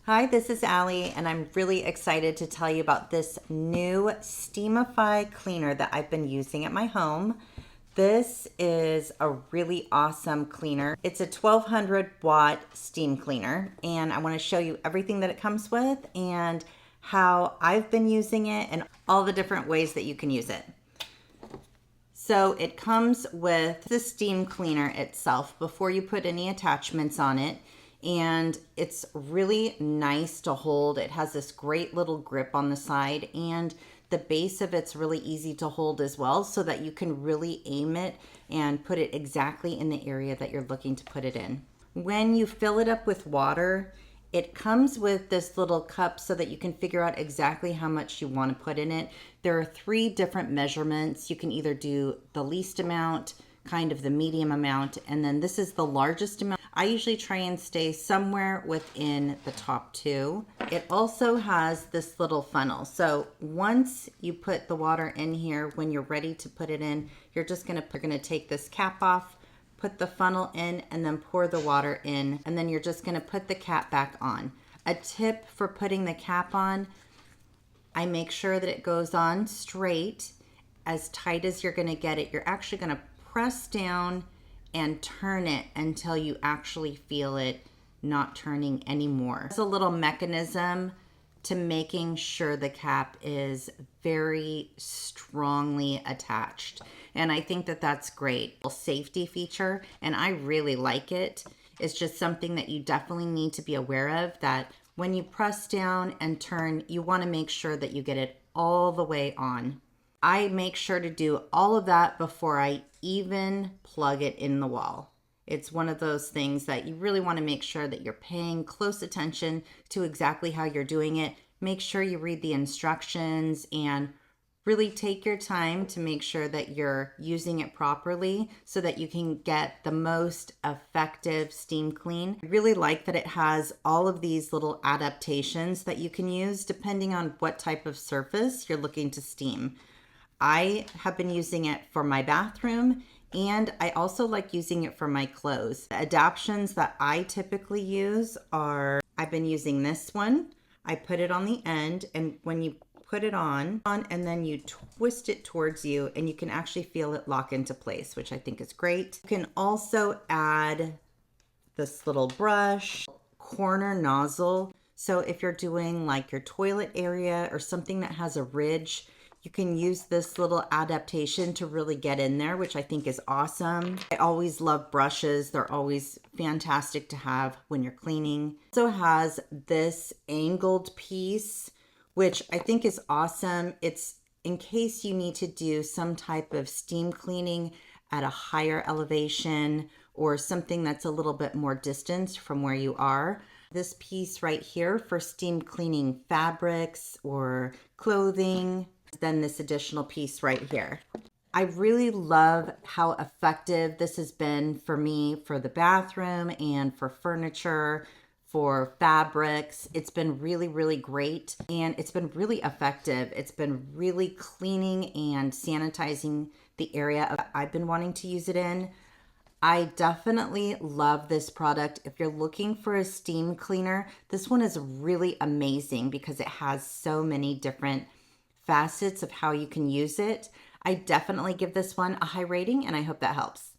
Hi, this is Allie, and I'm really excited to tell you about this new Steamify cleaner that I've been using at my home. This is a really awesome cleaner. It's a 1200 watt steam cleaner, and I want to show you everything that it comes with and how I've been using it and all the different ways that you can use it. So it comes with the steam cleaner itself before you put any attachments on it. And it's really nice to hold. It has this great little grip on the side, and the base of it's really easy to hold as well, so that you can really aim it and put it exactly in the area that you're looking to put it in. When you fill it up with water, it comes with this little cup so that you can figure out exactly how much you want to put in it. There are 3 different measurements. You can either do the least amount, kind of the medium amount, and then this is the largest amount. I usually try and stay somewhere within the top 2. It also has this little funnel. So once you put the water in here, when you're ready to put it in, you're gonna take this cap off, put the funnel in, and then pour the water in, and then you're just gonna put the cap back on. A tip for putting the cap on, I make sure that it goes on straight, as tight as you're gonna get it. You're actually gonna press down and turn it until you actually feel it not turning anymore. It's a little mechanism to making sure the cap is very strongly attached. And I think that that's great. A safety feature, and I really like it. It's just something that you definitely need to be aware of, that when you press down and turn, you want to make sure that you get it all the way on. I make sure to do all of that before I even plug it in the wall. It's one of those things that you really want to make sure that you're paying close attention to exactly how you're doing it. Make sure you read the instructions and really take your time to make sure that you're using it properly so that you can get the most effective steam clean. I really like that it has all of these little adaptations that you can use depending on what type of surface you're looking to steam. I have been using it for my bathroom, and I also like using it for my clothes. The adaptions that I typically use are, I've been using this one. I put it on the end, and when you put it on and then you twist it towards you, and you can actually feel it lock into place, which I think is great. You can also add this little brush, corner nozzle. So if you're doing like your toilet area or something that has a ridge, you can use this little adaptation to really get in there, which I think is awesome. I always love brushes. They're always fantastic to have when you're cleaning. It also has this angled piece, which I think is awesome. It's in case you need to do some type of steam cleaning at a higher elevation or something that's a little bit more distant from where you are. This piece right here for steam cleaning fabrics or clothing. Then this additional piece right here. I really love how effective this has been for me for the bathroom and for furniture, for fabrics. It's been really, really great, and it's been really effective. It's been really cleaning and sanitizing the area I've been wanting to use it in. I definitely love this product. If you're looking for a steam cleaner, this one is really amazing because it has so many different facets of how you can use it. I definitely give this one a high rating, and I hope that helps.